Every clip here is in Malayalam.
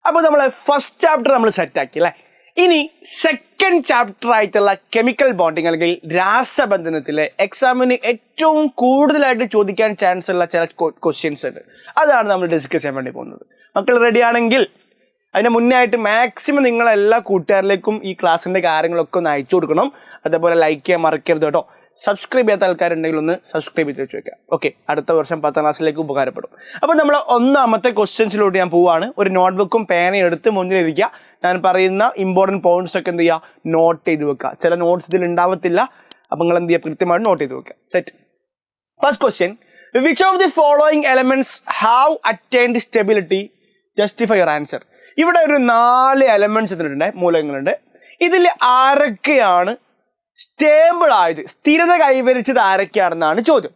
അപ്പോൾ നമ്മൾ ഫസ്റ്റ് ചാപ്റ്റർ നമ്മൾ സെറ്റാക്കി അല്ലേ. ഇനി സെക്കൻഡ് ചാപ്റ്റർ ആയിട്ടുള്ള കെമിക്കൽ ബോണ്ടിങ് അല്ലെങ്കിൽ രാസബന്ധനത്തിലെ എക്സാമിന് ഏറ്റവും കൂടുതലായിട്ട് ചോദിക്കാൻ ചാൻസ് ഉള്ള ചില ക്വസ്റ്റ്യൻസ് ഉണ്ട്. അതാണ് നമ്മൾ ഡിസ്കസ് ചെയ്യാൻ വേണ്ടി പോകുന്നത്. മക്കൾ റെഡി ആണെങ്കിൽ അതിന് മുന്നേ ആയിട്ട് മാക്സിമം നിങ്ങളെല്ലാ കൂട്ടുകാരിലേക്കും ഈ ക്ലാസ്സിൻ്റെ കാര്യങ്ങളൊക്കെ ഒന്ന് അയച്ചു കൊടുക്കണം. അതേപോലെ ലൈക്ക് ചെയ്യാൻ മറക്കരുത് കേട്ടോ. സബ്സ്ക്രൈബ് ചെയ്യാത്ത ആൾക്കാരുണ്ടെങ്കിൽ ഒന്ന് സബ്സ്ക്രൈബ് ചെയ്ത് വെച്ച് വെക്കാം. ഓക്കെ, അടുത്ത വർഷം 10ാം ക്ലാസ്സിലേക്ക് ഉപകാരപ്പെടും. അപ്പോൾ നമ്മൾ ഒന്നാമത്തെ ക്വസ്റ്റ്യൻസിലോട്ട് ഞാൻ പോവുകയാണ്. ഒരു നോട്ട്ബുക്കും പേനയും എടുത്ത് മുന്നിലിരിക്കുക. ഞാൻ പറയുന്ന ഇമ്പോർട്ടൻറ്റ് പോയിന്റ്സ് ഒക്കെ എന്ത് ചെയ്യുക, നോട്ട് ചെയ്ത് വെക്കുക. ചില നോട്ട്സ് ഇതിൽ ഉണ്ടാവത്തില്ല, അപ്പോൾ നിങ്ങൾ എന്ത് ചെയ്യുക, കൃത്യമായിട്ട് നോട്ട് ചെയ്ത് വെക്കുക. Set. First question, which of the following elements have attained stability? Justify your answer. ഇവിടെ ഒരു 4 എലമെന്റ്സ് ഇതിലുണ്ട്, മൂലകങ്ങളുണ്ട്. ഇതിൽ ആരൊക്കെയാണ് സ്റ്റേബിൾ ആയത്, സ്ഥിരത കൈവരിച്ചത് ആരൊക്കെയാണെന്നാണ് ചോദ്യം.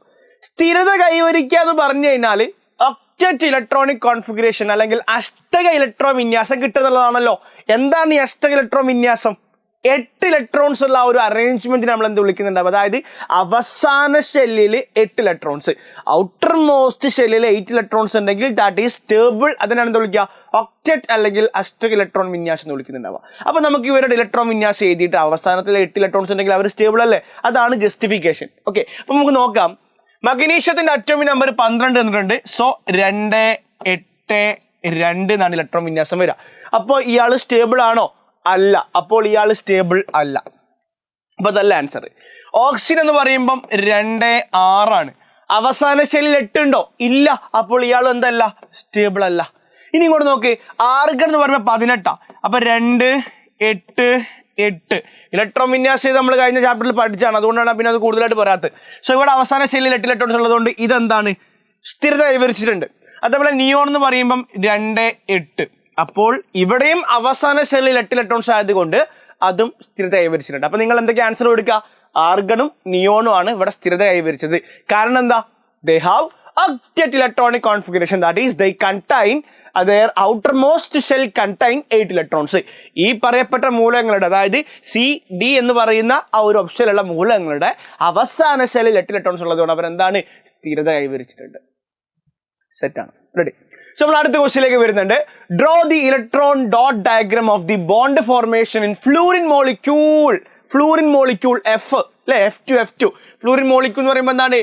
സ്ഥിരത കൈവരിക്കുക എന്ന് പറഞ്ഞു കഴിഞ്ഞാൽ ഒക്ടറ്റ് ഇലക്ട്രോണിക് കോൺഫിഗറേഷൻ അല്ലെങ്കിൽ അഷ്ടക ഇലക്ട്രോൺ വിന്യാസം കിട്ടുന്നുള്ളതാണല്ലോ. എന്താണ് ഈ അഷ്ടക ഇലക്ട്രോൺ വിന്യാസം? 8 ഇലക്ട്രോൺസ് ഉള്ള ഒരു അറേഞ്ച്മെന്റിന് നമ്മൾ എന്ത് വിളിക്കുന്നുണ്ടാവും? അതായത് അവസാന ഷെല്ലിൽ 8 ഇലക്ട്രോൺസ്, ഔട്ടർ മോസ്റ്റ് ഷെല്ലിൽ 8 ഇലക്ട്രോൺസ് ഉണ്ടെങ്കിൽ ദാറ്റ് ഈസ് സ്റ്റേബിൾ. അതിനാണ് എന്ത് വിളിക്കുക? ഒക്ടറ്റ് അല്ലെങ്കിൽ അഷ്ടക ഇലക്ട്രോൺ വിന്യാസം എന്ന് വിളിക്കുന്നുണ്ടാവുക. അപ്പോൾ നമുക്ക് ഇവരുടെ ഇലക്ട്രോൺ വിന്യാസം എഴുതിയിട്ട് അവസാനത്തിൽ 8 ഇലക്ട്രോൺസ് ഉണ്ടെങ്കിൽ അവർ സ്റ്റേബിൾ അല്ലേ? അതാണ് ജസ്റ്റിഫിക്കേഷൻ. ഓക്കെ, അപ്പോൾ നമുക്ക് നോക്കാം. മഗ്നീഷ്യത്തിന്റെ അറ്റോമിക് നമ്പർ 12 തന്നിട്ടുണ്ട്. സോ 2, 8, 2 എന്നാണ് ഇലക്ട്രോൺ വിന്യാസം വരിക. അപ്പോൾ ഇയാൾ സ്റ്റേബിൾ ആണോ? അല്ല. അപ്പോൾ ഇയാൾ സ്റ്റേബിൾ അല്ല. അപ്പോൾ അതല്ല ആൻസർ. ഓക്സിജൻ എന്ന് പറയുമ്പം 2, 6 ആണ്. അവസാന ഷെല്ലിൽ 8 ഉണ്ടോ? ഇല്ല. അപ്പോൾ ഇയാൾ എന്തല്ല? സ്റ്റേബിൾ അല്ല. ഇനി ഇങ്ങോട്ട് നോക്ക്. ആർഗൺ എന്ന് പറയുമ്പോൾ 18. അപ്പോൾ 2, 8, 8 ഇലക്ട്രോൺ വിന്യാസം നമ്മൾ കഴിഞ്ഞ ചാപ്റ്ററിൽ പഠിച്ചാണ്. അതുകൊണ്ടാണ് പിന്നെ അത് കൂടുതലായിട്ട് പറയാത്തത്. സോ ഇവിടെ അവസാന ഷെല്ലിൽ 8 ഇലക്ട്രോൺസ് ഉള്ളതുകൊണ്ട് ഇതെന്താണ്? സ്ഥിരത കൈവരിച്ചിട്ടുണ്ട്. അതേപോലെ നിയോൺ എന്ന് പറയുമ്പം 2, 8. അപ്പോൾ ഇവിടെയും അവസാന ഷെല്ലിൽ 8 ഇലക്ട്രോൺസ് ആയതുകൊണ്ട് അതും സ്ഥിരത കൈവരിച്ചിട്ടുണ്ട്. അപ്പോൾ നിങ്ങൾ എന്തൊക്കെ ആൻസർ കൊടുക്കുക? ആർഗണും നിയോണും ആണ് ഇവിടെ സ്ഥിരത കൈവരിച്ചത്. കാരണം എന്താ? They have octet electronic configuration, that is they contain their outermost shell contain 8 electrons. ഈ പറയപ്പെട്ട മൂലകങ്ങളുടെ, അതായത് CD എന്ന് പറയുന്ന ആ ഒരു ഓപ്ഷനിലുള്ള മൂലകങ്ങളുടെ അവസാന ഷെല്ലിൽ 8 ഇലക്ട്രോൺസ് ഉള്ളതുകൊണ്ട് അവരെന്താണ്? സ്ഥിരത കൈവരിച്ചിട്ടുണ്ട്. സെറ്റാണ്. റെഡി. സോ നമ്മൾ അടുത്ത ക്വസ്റ്റ്യനിലേക്ക് വരുന്നുണ്ട്. Draw the electron dot diagram of the bond formation in fluorine molecule. Fluorine molecule F അല്ലെ, F2. ഫ്ലൂറിൻ മോളിക്യൂൾ എന്ന് പറയുമ്പോൾ എന്താണ്?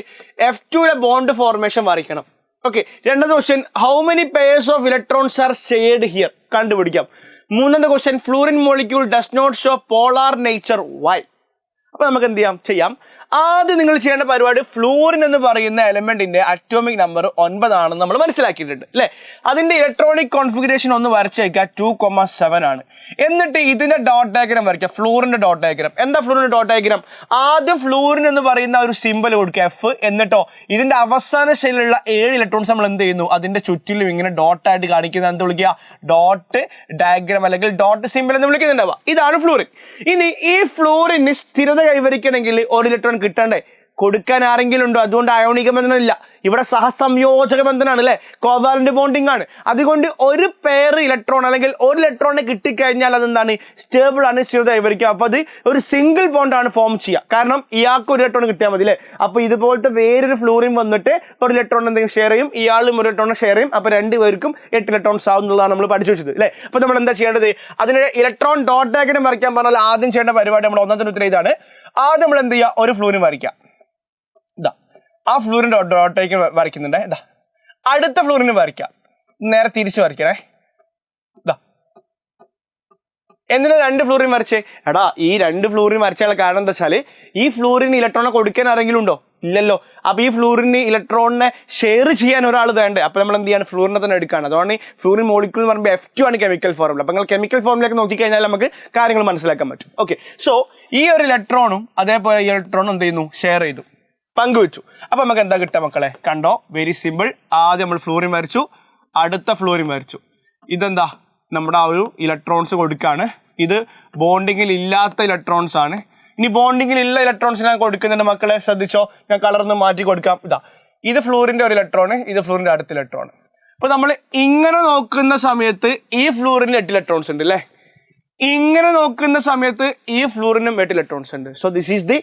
F2 ബോണ്ട് ഫോർമേഷൻ വരയ്ക്കണം. ഓക്കെ. രണ്ടാമത്തെ question, how many pairs of electrons are shared here? കണ്ടുപിടിക്കാം. മൂന്നാമത്തെ question, fluorine molecule does not show polar nature, why? അപ്പോൾ നമുക്ക് എന്ത് ചെയ്യാം. ആദ്യം നിങ്ങൾ ചെയ്യേണ്ട പരിപാടി, ഫ്ലൂറിൻ എന്ന് പറയുന്ന എലമെന്റിന്റെ അറ്റോമിക് നമ്പർ 9 ആണെന്ന് നമ്മൾ മനസ്സിലാക്കിയിട്ടുണ്ട് അല്ലേ. അതിന്റെ ഇലക്ട്രോണിക് കോൺഫിഗറേഷൻ ഒന്ന് വരച്ചേക്കുക, 2,7 ആണ്. എന്നിട്ട് ഇതിന്റെ ഡോട്ട് ഡയഗ്രാം വരയ്ക്കുക, ഫ്ലൂറിന്റെ ഡോട്ട് ഡയഗ്രാം. എന്താ ഫ്ലൂറിന്റെ ഡോട്ട് ഡയഗ്രാം? ആദ്യം ഫ്ലൂറിൻ എന്ന് പറയുന്ന ഒരു സിമ്പൽ കൊടുക്കുക, F. എന്നിട്ടോ ഇതിന്റെ അവസാന ഷെല്ലിലുള്ള 7 ഇലക്ട്രോൺസ് നമ്മൾ എന്ത് ചെയ്യുന്നു? അതിന്റെ ചുറ്റിലും ഇങ്ങനെ ഡോട്ടായിട്ട് കാണിക്കുന്നത് എന്ത് വിളിക്കുക? ഡോട്ട് ഡയഗ്രാം അല്ലെങ്കിൽ ഡോട്ട് സിമ്പൽ എന്ന് വിളിക്കുന്നുണ്ടാവുക. ഇതാണ് ഫ്ലൂറിൻ. ഇനി ഈ ഫ്ലൂറിന് സ്ഥിരത കൈവരിക്കണമെങ്കിൽ ഒരു ഇലക്ട്രോൺ കിട്ടണ്ടേ? കൊടുക്കാൻ ആരെങ്കിലും ഉണ്ടോ? അതുകൊണ്ട് അയോണിക ബന്ധനം ഇല്ല. ഇവിടെ സഹസംയോജക ബന്ധനമാണ് അല്ലെ, കോവാലന്റ് ബോണ്ടിങ് ആണ്. അതുകൊണ്ട് ഒരു പെയർ ഇലക്ട്രോൺ അല്ലെങ്കിൽ ഒരു ഇലക്ട്രോണിനെ കിട്ടിക്കഴിഞ്ഞാൽ അതെന്താണ്? സ്റ്റേബിൾ ആണ്, സ്ഥിരത കൈവരിക്കുക. അപ്പോൾ അത് ഒരു സിംഗിൾ ബോണ്ട് ആണ് ഫോം ചെയ്യുക. കാരണം ഇയാൾക്ക് ഒരു ഇലക്ട്രോൺ കിട്ടിയാൽ മതി അല്ലേ. അപ്പോൾ ഇതുപോലത്തെ വേറൊരു ഫ്ലൂറിൻ വന്നിട്ട് ഒരു ഇലക്ട്രോൺ എന്തെങ്കിലും ഷെയർ ചെയ്യും, ഇയാളും ഒരു ഇലക്ട്രോൺ ഷെയർ ചെയ്യും. അപ്പോൾ 2 പേർക്കും 8 ഇലക്ട്രോൺസ് ആവുന്നതാണ് നമ്മൾ പഠിച്ചു വെച്ചത് അല്ലേ. അപ്പോൾ നമ്മൾ എന്താ ചെയ്യേണ്ടത്? അതിന് ഇലക്ട്രോൺ ഡോട്ട് ഡയഗ്രാം വരയ്ക്കാൻ പറഞ്ഞാൽ ആദ്യം ചെയ്യേണ്ട പരിപാടി നമ്മുടെ ഒന്നാമത്തെ ഉത്തരം ഇതാണ്. ആദ്യം നമ്മൾ എന്ത് ചെയ്യുക? ഒരു ഫ്ലൂറിൻ വരയ്ക്കാം. ഇതാ ആ ഫ്ലൂറിൻ്റെ ഡോട്ടേക്ക് വരയ്ക്കുന്നുണ്ട്. ഇതാ അടുത്ത ഫ്ലൂറിന് വരയ്ക്കാം. നേരെ തിരിച്ച് വരയ്ക്കണേ. ഇതാ എന്തിനാ 2 ഫ്ലൂറിൻ വരച്ചേ? എടാ ഈ 2 ഫ്ലൂറിൻ വരച്ചാൽ കാരണം എന്താ വെച്ചാൽ ഈ ഫ്ലൂറിന് ഇലക്ട്രോണെ കൊടുക്കാൻ ആരെങ്കിലും ഉണ്ടോ? ഇല്ലല്ലോ. അപ്പോൾ ഈ ഫ്ലൂറിന് ഇലക്ട്രോണിനെ ഷെയർ ചെയ്യാൻ ഒരാൾ വേണ്ടേ? അപ്പോൾ നമ്മൾ എന്ത് ചെയ്യാണ്? ഫ്ലൂറിനെ തന്നെ എടുക്കുകയാണ്. അതുകൊണ്ട് ഫ്ലൂറിൻ മോളിക്യൂൾ എന്ന് പറയുമ്പോൾ F2 ആണ് കെമിക്കൽ ഫോർമുല. അപ്പോൾ നിങ്ങൾ കെമിക്കൽ ഫോർമുലയൊക്കെ നോക്കിക്കഴിഞ്ഞാൽ നമുക്ക് കാര്യങ്ങൾ മനസ്സിലാക്കാൻ പറ്റും. ഓക്കെ. സോ ഈ ഒരു ഇലക്ട്രോണും അതേപോലെ ഈ ഇലക്ട്രോണും എന്ത് ചെയ്യുന്നു? ഷെയർ ചെയ്തു, പങ്കുവെച്ചു. അപ്പോൾ നമുക്ക് എന്താ കിട്ടുക മക്കളെ? കണ്ടോ, വെരി സിമ്പിൾ. ആദ്യം നമ്മൾ ഫ്ലൂറിൻ വരച്ചു, അടുത്ത ഫ്ലൂറിൻ വരച്ചു. ഇതെന്താ? നമ്മുടെ ആ ഒരു ഇലക്ട്രോൺസ് കൊടുക്കുകയാണ്. ഇത് ബോണ്ടിങ്ങിൽ ഇല്ലാത്ത ഇലക്ട്രോൺസ് ആണ്. ഇനി ബോണ്ടിങ്ങിൽ ഉള്ള ഇലക്ട്രോൺസ് ഞാൻ കൊടുക്കുന്നുണ്ട് മക്കളെ, ശ്രദ്ധിച്ചോ. ഞാൻ കളർന്ന് മാറ്റി കൊടുക്കാം. ഇതാ ഇത് ഫ്ലൂറിൻ്റെ ഒരു ഇലക്ട്രോണ്, ഇത് ഫ്ലൂറിൻ്റെ അടുത്ത ഇലക്ട്രോൺ. അപ്പോൾ നമ്മൾ ഇങ്ങനെ നോക്കുന്ന സമയത്ത് ഈ ഫ്ലൂറിന് 8 ഇലക്ട്രോൺസ് ഉണ്ട് അല്ലേ. ഇങ്ങനെ നോക്കുന്ന സമയത്ത് ഈ ഫ്ലൂറിനും 8 ഇലക്ട്രോൺസ് ഉണ്ട്. So this is the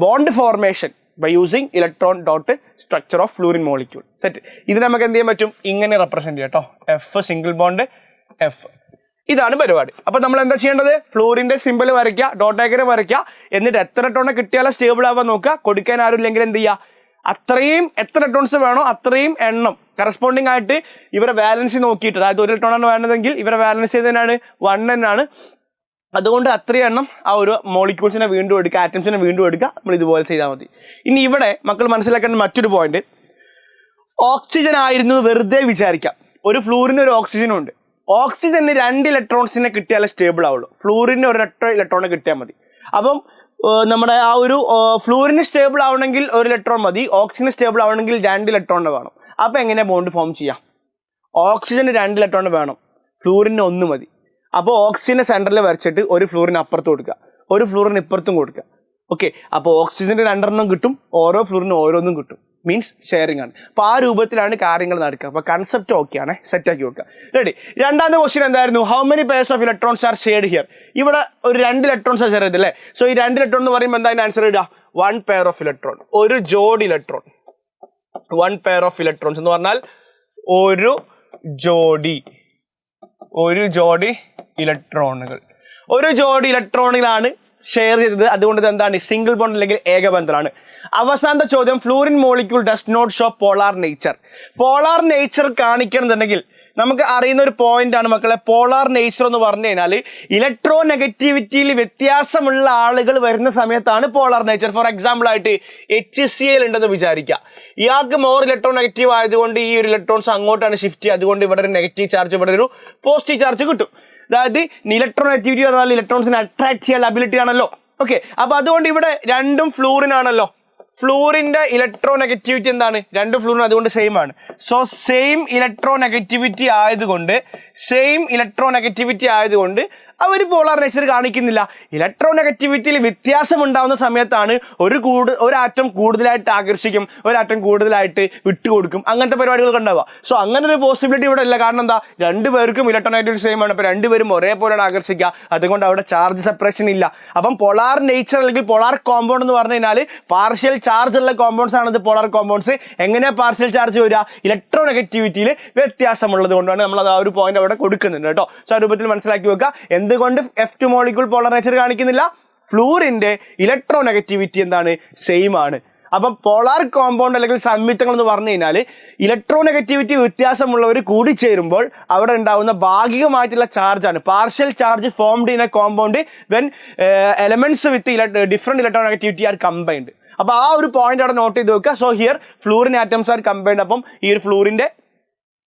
bond formation by using electron dot structure of fluorine molecule. Set. ഇതിനെ നമുക്ക് എന്ത് ചെയ്യാൻ പറ്റും? ഇങ്ങനെ റെപ്രസെന്റ് ചെയ്യാം കേട്ടോ. F single bond, F. ഇതാണ് പരിപാടി. അപ്പൊ നമ്മൾ എന്താ ചെയ്യേണ്ടത്? ഫ്ലൂറിന്റെ സിമ്പിൾ വരയ്ക്കുക, ഡോട്ട് ഡയഗ്രം വരയ്ക്കുക, എന്നിട്ട് എത്ര ഇലക്ട്രോൺ കിട്ടിയാലോ സ്റ്റേബിൾ ആവാൻ നോക്കുക. കൊടുക്കാൻ ആരും ഇല്ലെങ്കിൽ എന്ത് ചെയ്യുക? അത്രയും എത്ര ഇലക്ട്രോൺസ് വേണോ അത്രയും എണ്ണം കറസ്പോണ്ടിങ് ആയിട്ട് ഇവരെ വാലൻസി നോക്കിയിട്ട്, അതായത് ഒരു ഇലക്ട്രോൺ ആണ് വേണ്ടതെങ്കിൽ ഇവരെ വാലൻസി ചെയ്തതിനാണ് 1n ആണ്. അതുകൊണ്ട് അത്രയും എണ്ണം ആ ഒരു മോളിക്യൂൾസിനെ വീണ്ടും എടുക്കുക, ആറ്റംസിനെ വീണ്ടും എടുക്കുക. നമ്മൾ ഇതുപോലെ ചെയ്താൽ മതി. ഇനി ഇവിടെ മക്കൾ മനസ്സിലാക്കേണ്ട മറ്റൊരു പോയിന്റ്, ഓക്സിജൻ ആയിരുന്നു വെറുതെ വിചാരിക്കാം. ഒരു ഫ്ലൂറിന് ഒരു ഓക്സിജനും ഉണ്ട്. ഓക്സിജന് 2 ഇലക്ട്രോൺസിനെ കിട്ടിയാലേ സ്റ്റേബിൾ ആവുള്ളൂ. ഫ്ലൂറിന് ഒരൊറ്റ ഇലക്ട്രോണെ കിട്ടിയാൽ മതി. അപ്പം നമ്മുടെ ആ ഒരു ഫ്ലൂറിന് സ്റ്റേബിൾ ആവണമെങ്കിൽ 1 ഇലക്ട്രോൺ മതി, ഓക്സിജന് സ്റ്റേബിൾ ആവണമെങ്കിൽ 2 ഇലക്ട്രോണിന് വേണം. അപ്പം എങ്ങനെ ബോണ്ട് ഫോം ചെയ്യാം? ഓക്സിജന് 2 ഇലക്ട്രോൺ വേണം, ഫ്ലൂറിന് 1 മതി. അപ്പോൾ ഓക്സിജനെ സെൻറ്ററിൽ വരച്ചിട്ട് ഒരു ഫ്ലൂറിന് അപ്പുറത്ത് കൊടുക്കുക, ഒരു ഫ്ലൂറിന് ഇപ്പുറത്തും കൊടുക്കുക. ഓക്കെ, അപ്പോൾ ഓക്സിജന് 2 കിട്ടും, ഓരോ ഫ്ലൂറിനും ഓരോന്നും കിട്ടും. മീൻസ് ഷെയറിംഗ് ആണ്. അപ്പോൾ ആ രൂപത്തിലാണ് കാര്യങ്ങൾ നടക്കുക. അപ്പോൾ കൺസെപ്റ്റ് ഓക്കെയാണ്, സെറ്റാക്കി വെക്കുക. റെഡി. രണ്ടാമത്തെ ക്വസ്റ്റ്യൻ എന്തായിരുന്നു? How many pairs of electrons are shared here? ഇവിടെ ഒരു 2 ഇലക്ട്രോൺസ് ഷെയർ ചെയ്തല്ലേ. സോ ഈ 2 ഇലക്ട്രോൺ എന്ന് പറയുമ്പോൾ എന്താ ആൻസർ ഇടുക? 1 പെയർ ഓഫ് ഇലക്ട്രോൺ, ഒരു ജോഡി ഇലക്ട്രോൺ. 1 പെയർ ഓഫ് ഇലക്ട്രോൺസ് എന്ന് പറഞ്ഞാൽ ഒരു ജോഡി ഇലക്ട്രോണുകൾ. ഒരു ജോഡി ഇലക്ട്രോണുകളാണ് ഷെയർ ചെയ്തത്. അതുകൊണ്ട് ഇത് എന്താണ്? സിംഗിൾ ബോണ്ട് അല്ലെങ്കിൽ ഏകബന്ധമാണ്. അവസാനത്തെ ചോദ്യം, fluorine molecule does not show polar nature. Polar nature കാണിക്കണമെന്നുണ്ടെങ്കിൽ നമുക്ക് അറിയുന്ന ഒരു പോയിന്റ് ആണ് മക്കളെ. പോളാർ നേച്ചർ എന്ന് പറഞ്ഞു കഴിഞ്ഞാൽ ഇലക്ട്രോ നെഗറ്റിവിറ്റിയിൽ വ്യത്യാസമുള്ള ആളുകൾ വരുന്ന സമയത്താണ് പോളാർ നേച്ചർ. ഫോർ എക്സാമ്പിൾ ആയിട്ട് HCl ഉണ്ടെന്ന് വിചാരിക്കുക. ഇയാൾക്ക് മോർ ഇലക്ട്രോ നെഗറ്റീവ് ആയതുകൊണ്ട് ഈ ഒരു ഇലക്ട്രോൺസ് അങ്ങോട്ടാണ് ഷിഫ്റ്റ് ചെയ്യുക. അതുകൊണ്ട് ഇവിടെ ഒരു നെഗറ്റീവ് ചാർജ്, ഇവിടെ ഒരു പോസിറ്റീവ് ചാർജ് കിട്ടും. അതായത് ഇലക്ട്രോ നെഗറ്റിവിറ്റി പറഞ്ഞാൽ ഇലക്ട്രോൺസിനെ അട്രാക്ട് ചെയ്യാനുള്ള അബിലിറ്റി ആണല്ലോ. ഓക്കെ, അപ്പൊ അതുകൊണ്ട് ഇവിടെ രണ്ടും ഫ്ലൂറിനാണല്ലോ. ഫ്ലൂറിന്റെ ഇലക്ട്രോ നെഗറ്റിവിറ്റി എന്താണ്? 2 ഫ്ലൂറിന് അതുകൊണ്ട് സെയിം ആണ്. സോ സെയിം ഇലക്ട്രോ നെഗറ്റിവിറ്റി ആയതുകൊണ്ട് അവർ പോളാർ നേച്ചർ കാണിക്കുന്നില്ല. ഇലക്ട്രോ നെഗറ്റിവിറ്റിയിൽ വ്യത്യാസം ഉണ്ടാകുന്ന സമയത്താണ് ഒരു ആറ്റം കൂടുതലായിട്ട് ആകർഷിക്കും, ഒരു ആറ്റം കൂടുതലായിട്ട് വിട്ടുകൊടുക്കും, അങ്ങനത്തെ പരിപാടികളൊക്കെ ഉണ്ടാവുക. സോ അങ്ങനെ ഒരു പോസിബിലിറ്റി ഇവിടെ ഇല്ല. കാരണം എന്താ? 2 പേർക്കും ഇലക്ട്രോ നെഗറ്റിവിറ്റി സെയിം ആണ്. അപ്പോൾ 2 പേരും ഒരേപോലെയാണ് ആകർഷിക്കുക. അതുകൊണ്ട് അവിടെ ചാർജ് സെപ്പറേഷൻ ഇല്ല. അപ്പം പോളാർ നേച്ചർ അല്ലെങ്കിൽ പോളാർ കോമ്പൗണ്ട് എന്ന് പറഞ്ഞു കഴിഞ്ഞാൽ പാർഷ്യൽ ചാർജ് ഉള്ള കോമ്പൗണ്ട്സ് ആണ് ഇത് പോളാർ കോമ്പൗണ്ട്സ്. എങ്ങനെയാണ് പാർഷ്യൽ ചാർജ് വരിക? ഇലക്ട്രോ നെഗറ്റിവിറ്റിയിൽ വ്യത്യാസമുള്ളത് കൊണ്ടാണ് നമ്മൾ അത് ആ ഒരു പോയിന്റ് അവിടെ കൊടുക്കുന്നുണ്ട് കേട്ടോ. സോ ആ രൂപത്തിൽ മനസ്സിലാക്കി വെക്കുക. എന്തുകൊണ്ട് F2 മോളിക്യൂൾ പോളാർ നേച്ചർ കാണിക്കുന്നില്ല? ഫ്ലൂറിന്റെ ഇലക്ട്രോ നെഗറ്റിവിറ്റി എന്താണ്? സെയിം ആണ്. അപ്പം പോളാർ കോമ്പൗണ്ട് അല്ലെങ്കിൽ സംയുക്തങ്ങൾ എന്ന് പറഞ്ഞു കഴിഞ്ഞാൽ ഇലക്ട്രോ നെഗറ്റിവിറ്റി വ്യത്യാസമുള്ളവർ കൂടിച്ചേരുമ്പോൾ അവിടെ ഉണ്ടാകുന്ന ഭാഗികമായിട്ടുള്ള ചാർജാണ്. Partial charge formed in a compound when elements with different electronegativity are combined. അപ്പോൾ ആ ഒരു പോയിന്റ് അവിടെ നോട്ട് ചെയ്ത് വെക്കുക. So here fluorine atoms are combined. അപ്പം ഈ ഒരു ഫ്ലൂറിന്റെ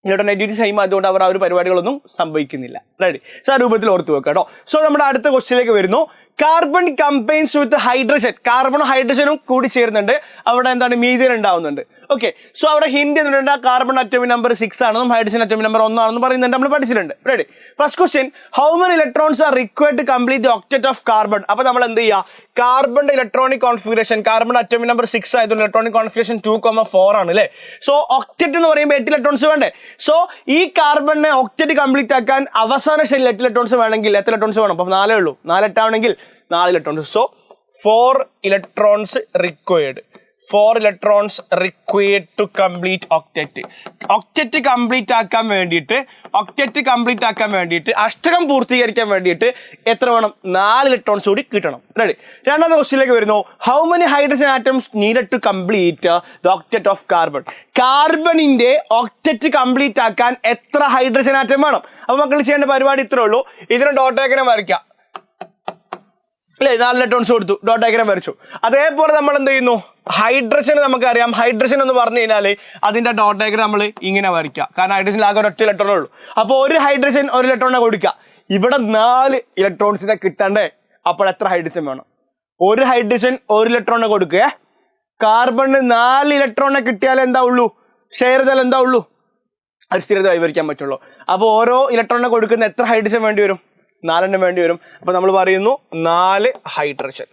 ഇലക്ട്രോ നെഗറ്റിവിറ്റി സെയിം ആയതുകൊണ്ട് അവർ ആ ഒരു പരിപാടികളൊന്നും സംഭവിക്കുന്നില്ല. റെഡി. സോ ആ രൂപത്തിൽ ഓർത്ത് വെക്കുക കേട്ടോ. സോ നമ്മുടെ അടുത്ത ക്വസ്റ്റ്യനിലേക്ക് വരുന്നു. Carbon combines with hydrogen. കാർബണും ഹൈഡ്രജനും കൂടി ചേരുന്നുണ്ട്. അവിടെ എന്താണ്? മീഥേൻ ഉണ്ടാവുന്നുണ്ട്. ഓക്കെ, സോ അവിടെ ഹിന്റ് ചെയ്തിട്ടുണ്ട് കാർബൺ അറ്റോമിക് നമ്പർ 6 ആണെന്നും ഹൈഡ്രജൻ അറ്റോമിക് നമ്പർ 1 ആണെന്നും പറയുന്നുണ്ട്. നമ്മൾ പഠിച്ചിട്ടുണ്ട്. Ready. First question, how many electrons are required to complete the octet of carbon? അപ്പൊ നമ്മൾ എന്ത് ചെയ്യുക? കാർബണിന്റെ electronic configuration, carbon atomic number 6 ആയതുകൊണ്ട് ഇലക്ട്രോണിക് കോൺഫിഗറേഷൻ 2,4 ആണ് അല്ലേ. സോ ഒക്ടറ്റ് എന്ന് പറയുമ്പോൾ 8 ഇലക്ട്രോൺസ് വേണ്ടേ? സോ ഈ കാർബണിനെ ഒക്ടറ്റ് കംപ്ലീറ്റ് ആക്കാൻ അവസാന ഷെല്ലിൽ 8 ഇലക്ട്രോൺസ് വേണമെങ്കിൽ എത്ര ഇലക്ട്രോൺസ് വേണം? അപ്പം 4 ഉള്ളൂ. 4 8 ആണെങ്കിൽ 4 electrons. So 4 electrons required. 4 electrons required to complete octet. Octet complete ആക്കാൻ വേണ്ടിയിട്ട് അഷ്ടകം പൂർത്തീകരിക്കാൻ വേണ്ടിയിട്ട് എത്ര വേണം? 4 ഇലക്ട്രോൺസ് കൂടി കിട്ടണം. റെഡി. രണ്ടാമത്തെ ക്വസ്റ്റ്യനിലേക്ക് വരുന്നു. How many hydrogen atoms needed to complete the octet of carbon? കാർബണിന്റെ ഒക്ടറ്റ് കംപ്ലീറ്റ് ആക്കാൻ എത്ര ഹൈഡ്രജൻ ആറ്റം വേണം? അപ്പൊ മക്കൾ ചെയ്യേണ്ട പരിപാടി ഇത്രേ ഉള്ളൂ. ഇതിന് ഡോട്ട് ഡയഗ്രം വരയ്ക്കാം അല്ലേ. 4 ഇലക്ട്രോൺസ് കൊടുത്തു, ഡോട്ട് ഡയഗ്രം വരച്ചു. അതേപോലെ നമ്മൾ എന്ത് ചെയ്യുന്നു? ഹൈഡ്രജൻ നമുക്കറിയാം. ഹൈഡ്രജൻ എന്ന് പറഞ്ഞു കഴിഞ്ഞാൽ അതിന്റെ ഡോട്ട് ഡയഗ്രം നമ്മൾ ഇങ്ങനെ വരയ്ക്കുക. കാരണം ഹൈഡ്രജൻ ആകെ ഒരൊറ്റ ഇലക്ട്രോണേ ഉള്ളൂ. അപ്പോൾ ഒരു ഹൈഡ്രജൻ 1 ഇലക്ട്രോണിനെ കൊടുക്കുക. ഇവിടെ 4 ഇലക്ട്രോൺസിനെ കിട്ടണ്ടേ? അപ്പോൾ എത്ര ഹൈഡ്രജൻ വേണം? ഒരു ഹൈഡ്രജൻ 1 ഇലക്ട്രോണിനെ കൊടുക്കുക. കാർബണിന് 4 ഇലക്ട്രോണിനെ കിട്ടിയാൽ എന്താ ഉള്ളൂ? ഷെയർ ചെയ്താൽ എന്താ ഉള്ളൂ? ഒരു സ്ഥിരത കൈവരിക്കാൻ പറ്റുള്ളൂ. അപ്പോൾ ഓരോ ഇലക്ട്രോണിനെ കൊടുക്കുന്ന എത്ര ഹൈഡ്രജൻ വേണ്ടി വരും? 4 വേണ്ടി വരും. അപ്പൊ നമ്മൾ പറയുന്നു 4 ഹൈഡ്രജൻ.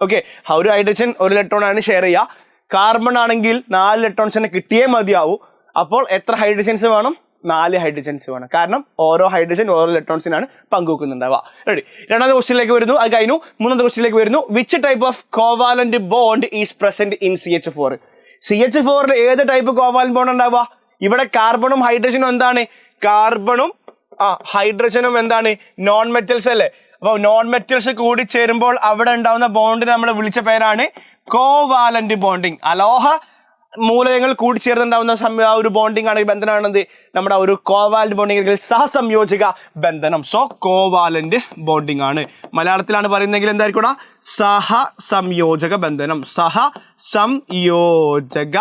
ഓക്കെ, ഒരു ഹൈഡ്രജൻ 1 ഇലക്ട്രോൺ ആണ് ഷെയർ ചെയ്യുക. കാർബൺ ആണെങ്കിൽ 4 ഇലക്ട്രോൺസിനെ കിട്ടിയേ മതിയാവൂ. അപ്പോൾ എത്ര ഹൈഡ്രജൻസ് വേണം? 4 ഹൈഡ്രജൻസ് വേണം. കാരണം ഓരോ ഹൈഡ്രജൻ ഓരോ ഇലക്ട്രോൺസിനാണ് പങ്കുവെക്കുന്നുണ്ടാവുക. റെഡി. രണ്ടാമത്തെ ക്വസ്റ്റ്യനിലേക്ക് വരുന്നു, അത് കഴിഞ്ഞു. മൂന്നാമത്തെ ക്വസ്റ്റ്യനിലേക്ക് വരുന്നു. Which type of covalent bond is present in CH4? CH4 ഏത് ടൈപ്പ് കോവാലന്റ് ബോണ്ട് ഉണ്ടാവുക? ഇവിടെ കാർബണും ഹൈഡ്രജനും എന്താണ്? കാർബണും ഹൈഡ്രജനും എന്താണ് നോൺ മെറ്റൽസ് അല്ലേ. അപ്പൊ നോൺ മെറ്റൽസ് കൂടി ചേരുമ്പോൾ അവിടെ ഉണ്ടാവുന്ന ബോണ്ടിനെ നമ്മൾ വിളിച്ച പേരാണ് കോവാലന്റ് ബോണ്ടിങ്. അലോഹ മൂലകങ്ങൾ കൂടി ചേർന്നുണ്ടാവുന്ന ആ ഒരു ബോണ്ടിങ് ആണ്, ബന്ധനമാണെന്ത് നമ്മുടെ ഒരു കോവാലന്റ് ബോണ്ടിങ് അല്ലെങ്കിൽ സഹസംയോജക ബന്ധനം. സോ കോവാലന്റ് ബോണ്ടിങ് ആണ്. മലയാളത്തിലാണ് പറയുന്നതെങ്കിൽ എന്തായിരിക്കും? സഹസംയോജക ബന്ധനം. സഹസംയോജക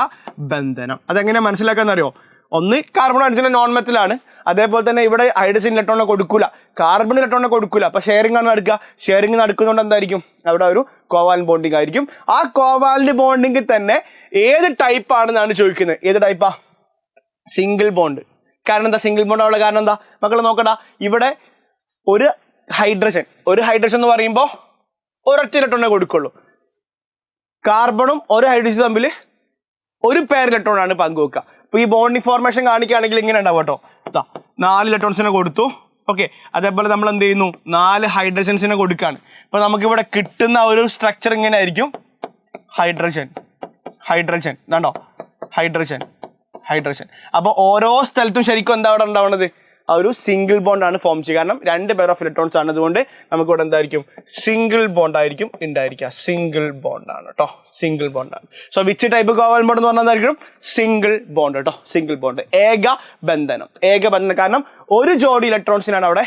ബന്ധനം. അതെങ്ങനെ മനസ്സിലാക്കാന്ന് അറിയോ? ഒന്ന് കാർബൺ ഹൈഡ്രജൻ നോൺ മെറ്റലാണ്, അതേപോലെ തന്നെ ഇവിടെ ഹൈഡ്രജൻ ഇലക്ട്രോണിനെ കൊടുക്കൂല, കാർബൺ ഇലക്ട്രോണിനെ കൊടുക്കൂല. അപ്പൊ ഷെയറിംഗ് ആണ് നടക്കുക. ഷെയറിംഗ് നടക്കുന്നതുകൊണ്ട് എന്തായിരിക്കും? അവിടെ ഒരു കോവാലന്റ് ബോണ്ടിങ് ആയിരിക്കും. ആ കോവാലന്റ് ബോണ്ടിങ്ങിൽ തന്നെ ഏത് ടൈപ്പ് ആണെന്നാണ് ചോദിക്കുന്നത്. ഏത് ടൈപ്പാ? Single bond. കാരണം എന്താ സിംഗിൾ ബോണ്ട് ആവുള്ള കാരണം എന്താ? മക്കൾ നോക്കണ്ട, ഇവിടെ ഒരു ഹൈഡ്രജൻ എന്ന് പറയുമ്പോൾ ഒരൊറ്റ ഇലക്ട്രോണിനെ കൊടുക്കുള്ളൂ. കാർബണും ഒരു ഹൈഡ്രജൻ തമ്മിൽ ഒരു പെയർ ഇലക്ട്രോൺ ആണ് പങ്കുവെക്കുക. അപ്പൊ ഈ ബോണ്ടിങ് ഫോർമേഷൻ കാണിക്കുകയാണെങ്കിൽ ഇങ്ങനെ ഉണ്ടാവും കേട്ടോ. 4 ഇലക്ട്രോൺസിനെ കൊടുത്തു. ഓക്കെ, അതേപോലെ നമ്മൾ എന്ത് ചെയ്യുന്നു? 4 ഹൈഡ്രജൻസിനെ കൊടുക്കുകയാണ്. അപ്പൊ നമുക്കിവിടെ കിട്ടുന്ന ഒരു സ്ട്രക്ചർ ഇങ്ങനെ ആയിരിക്കും. ഹൈഡ്രജൻ ഇതാണ്ടോ, ഹൈഡ്രജൻ. അപ്പൊ ഓരോ സ്ഥലത്തും ശരിക്കും എന്താ അവിടെ ഉണ്ടാവുന്നത്? ആ ഒരു സിംഗിൾ ബോണ്ട് ആണ് ഫോം ചെയ്യുക. കാരണം 2 പെയർ ഓഫ് ഇലക്ട്രോൺസ് ആണ്. അതുകൊണ്ട് നമുക്ക് ഇവിടെ എന്തായിരിക്കും? സിംഗിൾ ബോണ്ട് ആയിരിക്കും ഉണ്ടായിരിക്കുക. സിംഗിൾ ബോണ്ട് ആണ് കേട്ടോ, സിംഗിൾ ബോണ്ട് ആണ്. So which type covalent bond എന്ന് പറഞ്ഞാൽ എന്തായിരിക്കും? സിംഗിൾ ബോണ്ട് കേട്ടോ, സിംഗിൾ ബോണ്ട്. ഏകബന്ധനം. കാരണം ഒരു ജോഡി ഇലക്ട്രോൺസിനാണ് അവിടെ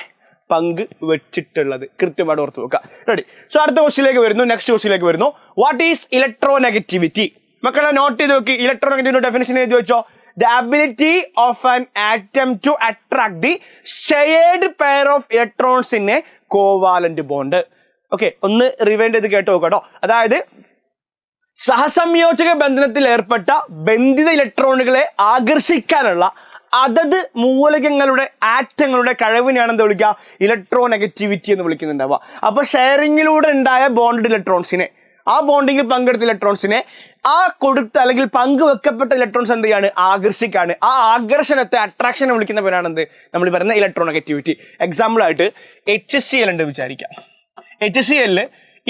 പങ്ക് വെച്ചിട്ടുള്ളത്. കൃത്യമായിട്ട് ഓർത്ത് വെക്കുക. റെഡി. സോ അടുത്ത ക്വസ്റ്റിലേക്ക് വരുന്നു. നെക്സ്റ്റ് ക്വസ്റ്റിലേക്ക് വരുന്നു. What is electronegativity? മക്കളെ നോട്ട് ചെയ്ത് നോക്കി. ഇലക്ട്രോനെഗറ്റിവിറ്റി ഡെഫിനിഷൻ എഴുതി വെച്ചോ. The ability of an atom to attract the shared pair of electrons in a covalent bond. Okay, ഒന്ന് റിവൈൻഡ് ചെയ്ത് കേട്ടോ കേട്ടോ. അതായത് സഹസംയോജക ബന്ധനത്തിൽ ഏർപ്പെട്ട ബന്ധിത ഇലക്ട്രോണുകളെ ആകർഷിക്കാനുള്ള അതത് മൂലകങ്ങളുടെ ആറ്റങ്ങളുടെ കഴിവിനെയാണ് എന്ത് വിളിക്കുക? ഇലക്ട്രോനെഗറ്റിവിറ്റി എന്ന് വിളിക്കുന്നുണ്ടാവുക. അപ്പൊ ഷെയറിങ്ങിലൂടെ ഉണ്ടായ ബോണ്ടഡ് ഇലക്ട്രോൺസിനെ, ആ ബോണ്ടിങ്ങിൽ പങ്കെടുത്ത ഇലക്ട്രോൺസിനെ ആ കൊടുത്ത അല്ലെങ്കിൽ പങ്കുവെക്കപ്പെട്ട ഇലക്ട്രോൺസ് എന്ത് ചെയ്യാണ്? ആകർഷിക്കാണ്. ആ ആകർഷണത്തെ, അട്രാക്ഷനെ വിളിക്കുന്ന പേരാണ് എന്ത്? നമ്മൾ പറയുന്ന ഇലക്ട്രോനെഗറ്റിവിറ്റി. എക്സാമ്പിൾ ആയിട്ട് HCl ഉണ്ട് വിചാരിക്കാം. HCl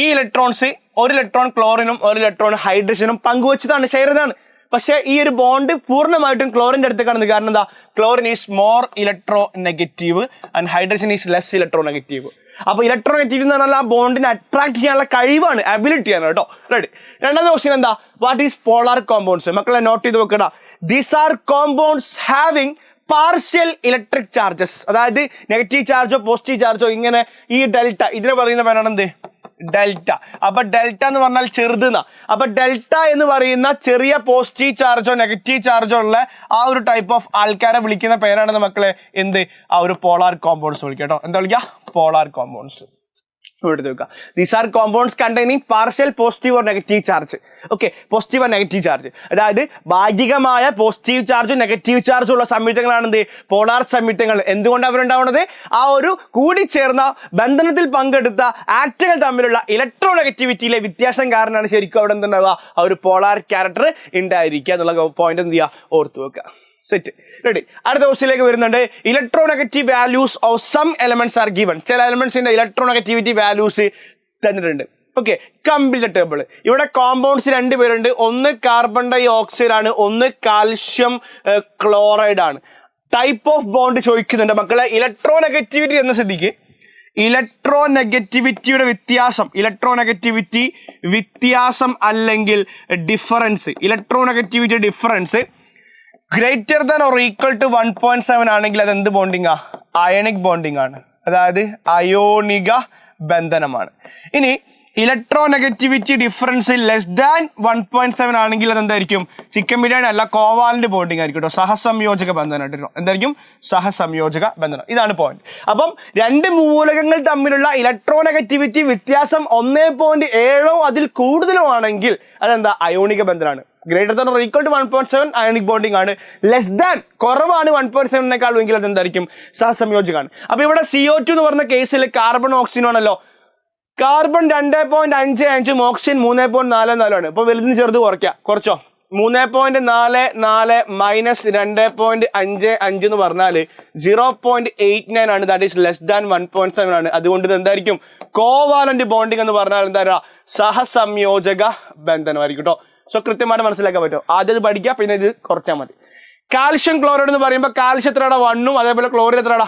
ഈ ഇലക്ട്രോൺസ്, ഒരു ഇലക്ട്രോൺ ക്ലോറിനും ഒരു ഇലക്ട്രോൺ ഹൈഡ്രജനും പങ്കുവെച്ചതാണ്, ഷെയർ ചെയ്താണ്. പക്ഷേ ഈ ഒരു ബോണ്ട് പൂർണ്ണമായിട്ടും ക്ലോറിന്റെ അടുത്ത് കാണുന്നത്. കാരണം എന്താ? Chlorine is more electro negative and hydrogen is less electro negative. അപ്പൊ ഇലക്ട്രോ നെഗറ്റീവ് എന്ന് പറഞ്ഞാൽ ആ ബോണ്ടിനെ അട്രാക്ട് ചെയ്യാനുള്ള കഴിവാണ്, അബിലിറ്റിയാണ് കേട്ടോ. റെഡി. രണ്ടാമത്തെ ക്വസ്റ്റ്യൻ എന്താ? What is polar compounds? മക്കളെ നോട്ട് ചെയ്ത് വെക്കടാ. These are compounds having partial electric charges. അതായത് നെഗറ്റീവ് ചാർജോ പോസിറ്റീവ് ചാർജോ ഇങ്ങനെ ഈ ഡെൽറ്റ, ഇതിനെ പറയുന്ന പേരാണ് എന്ത്? ഡെൽറ്റ. അപ്പൊ ഡെൽറ്റ എന്ന് പറഞ്ഞാൽ ചെറുതെന്നാ. അപ്പൊ ഡെൽറ്റ എന്ന് പറയുന്ന ചെറിയ പോസിറ്റീവ് ചാർജോ നെഗറ്റീവ് ചാർജോ ഉള്ള ആ ഒരു ടൈപ്പ് ഓഫ് ആൾക്കാരെ വിളിക്കുന്ന പേരാണ് മക്കളെ എന്ത്? ആ ഒരു പോളാർ കോമ്പൗണ്ട്സ് വിളിക്കുക കേട്ടോ. എന്താ വിളിക്കുക? Polar compounds. These are compounds containing partial positive or negative charge. Okay, positive or negative charge. അതായത് ഭാഗികമായ പോസിറ്റീവ് ചാർജും നെഗറ്റീവ് ചാർജും ഉള്ള സംയുക്തങ്ങളാണ് എന്ത്? പോളാർ സംയുക്തങ്ങൾ. എന്തുകൊണ്ട് അവരുണ്ടാവുന്നത്? ആ ഒരു കൂടിച്ചേർന്ന ബന്ധനത്തിൽ പങ്കെടുത്ത ആറ്റങ്ങൾ തമ്മിലുള്ള ഇലക്ട്രോ നെഗറ്റിവിറ്റിയിലെ വ്യത്യാസം കാരണമാണ് ശരിക്കും അവിടെ എന്തുണ്ടാവുക? ആ ഒരു പോളാർ ക്യാരക്ടർ ഉണ്ടായിരിക്കുക എന്നുള്ള പോയിന്റ് എന്ത് ചെയ്യുക? ഓർത്തു വെക്കുക. സെറ്റ്. റെഡി. അടുത്ത ക്വസ്റ്റ്യനിലേക്ക് വരുന്നുണ്ട്. Electronegative values of some elements are given. ചില എലമെന്റ്സിന്റെ ഇലക്ട്രോനെഗറ്റിവിറ്റി വാല്യൂസ് തന്നിട്ടുണ്ട്. Okay, complete table. ഇവിടെ കോമ്പൗണ്ട്സ് 2 പേരുണ്ട്. ഒന്ന് കാർബൺ ഡൈ ഓക്സൈഡ് ആണ്, ഒന്ന് കാൽഷ്യം ക്ലോറൈഡ് ആണ്. ടൈപ്പ് ഓഫ് ബോണ്ട് ചോദിക്കുന്നുണ്ട് മക്കളെ. ഇലക്ട്രോനെഗറ്റിവിറ്റി എന്ന സ്ഥിതിക്ക് ഇലക്ട്രോനെഗറ്റിവിറ്റിയുടെ വ്യത്യാസം അല്ലെങ്കിൽ difference, electronegativity difference greater than or equal to 1.7 ആണെങ്കിൽ അത് എന്ത് ബോണ്ടിങ്ങാ? അയണിക് ബോണ്ടിങ് ആണ്. അതായത് അയോണിക ബന്ധനമാണ്. ഇനി ഇലക്ട്രോനെഗറ്റിവിറ്റി ഡിഫറൻസ് ലെസ് ദാൻ 1.7 ആണെങ്കിൽ അതെന്തായിരിക്കും? ചിക്കൻ ബിരിയാണി അല്ല, കോവാലന്റ് ബോണ്ടിങ് ആയിരിക്കും കേട്ടോ. സഹസംയോജക ബന്ധനം എന്തായിരിക്കും? സഹസംയോജക ബന്ധനം. ഇതാണ് പോയിന്റ്. അപ്പം 2 മൂലകങ്ങൾ തമ്മിലുള്ള ഇലക്ട്രോനെഗറ്റിവിറ്റി വ്യത്യാസം 1.7 അതിൽ കൂടുതലോ ആണെങ്കിൽ അതെന്താ? അയോണിക ബന്ധനമാണ്. Greater than or equal to 1.7 ionic bonding ആണ്. ലെസ് ദാൻ, കുറവാണ് 1.7 എങ്കിൽ അതെന്തായിരിക്കും? സഹസംയോജകമാണ്. അപ്പൊ ഇവിടെ CO2 എന്ന് പറഞ്ഞ കേസിൽ കാർബൺ ഓക്സിജൻ ആണല്ലോ. കാർബൺ 2.55, ഓക്സിജൻ 3.44 ആണ്. ഇപ്പൊ വലുതിന് ചെറുത് കുറച്ചോ. 3.44 മൈനസ് 2.55 എന്ന് പറഞ്ഞാൽ 0.89 ആണ്. ദാറ്റ് ഈസ് ലെസ് ദാൻ 1.7 ആണ്. അതുകൊണ്ട് ഇത് എന്തായിരിക്കും? കോവാലന്റ് ബോണ്ടിങ് എന്ന് പറഞ്ഞാൽ എന്താ പറയുക? സഹസംയോജക ബന്ധനമായിരിക്കും കേട്ടോ. സോ കൃത്യമായിട്ട് മനസ്സിലാക്കാൻ പറ്റും. ആദ്യം ഇത് പഠിക്കുക, പിന്നെ ഇത് കുറച്ചാൽ മതി. കാൽഷ്യം ക്ലോറൈഡ് എന്ന് പറയുമ്പോൾ കാൽഷ്യം എത്രടാ? 1ഉം അതേപോലെ chlorine എത്രടാ?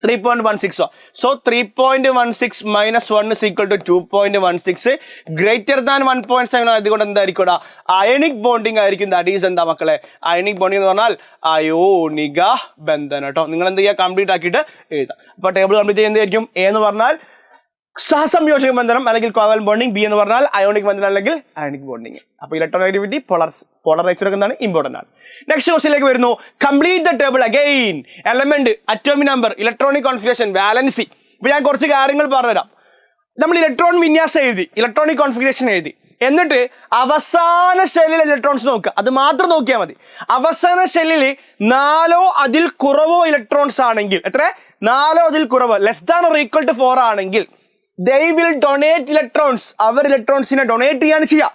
3.16. So 3.16 minus 1 is equal to 2.16. Greater than 1.7 ആയതുകൊണ്ട് എന്തായിരിക്കും അയണിക് ബോണ്ടിങ് ആയിരിക്കും. ദാറ്റ് ഈസ് എന്താ മക്കളെ അയണിക് ബോണ്ടിങ് എന്ന് പറഞ്ഞാൽ അയോണിക ബന്ധനം കേട്ടോ. നിങ്ങൾ എന്ത് ചെയ്യുക കംപ്ലീറ്റ് ആക്കിയിട്ട് എഴുതാം. അപ്പൊ ടേബിൾ കംപ്ലീറ്റ് ചെയ്യുന്നതായിരിക്കും. എ എന്ന് പറഞ്ഞാൽ സഹസംയോജക ബന്ധനം അല്ലെങ്കിൽ കോവലന്റ് ബോണ്ടിങ്. ബി എന്ന് പറഞ്ഞാൽ അയോണിക് ബന്ധനം അല്ലെങ്കിൽ അയണിക് ബോണ്ടിങ്. അപ്പൊ ഇലക്ട്രോനെഗറ്റിവിറ്റി പോളറൈസർ ഒക്കെ എന്താണ് ഇമ്പോർട്ടന്റ് ആണ്. നെക്സ്റ്റ് ക്വസ്റ്റിലേക്ക് വരുന്നു. Complete the table again. Element, atomic number, electronic configuration, valency. ഇപ്പൊ ഞാൻ കുറച്ച് കാര്യങ്ങൾ പറഞ്ഞുതരാം. നമ്മൾ ഇലക്ട്രോൺ വിന്യാസം എഴുതി, ഇലക്ട്രോണിക് കോൺഫിഗറേഷൻ എഴുതി, എന്നിട്ട് അവസാന ഷെല്ലിൽ ഇലക്ട്രോൺസ് നോക്കുക. അത് മാത്രം നോക്കിയാൽ മതി. അവസാന ഷെല്ലിൽ 4 അതിൽ കുറവോ ഇലക്ട്രോൺസ് ആണെങ്കിൽ, എത്ര 4 അതിൽ കുറവ്, less than or equal to 4 ആണെങ്കിൽ they will donate electrons. അവർ ഇലക്ട്രോൺസിനെ ഡൊണേറ്റ് ചെയ്യാണ് ചെയ്യുക.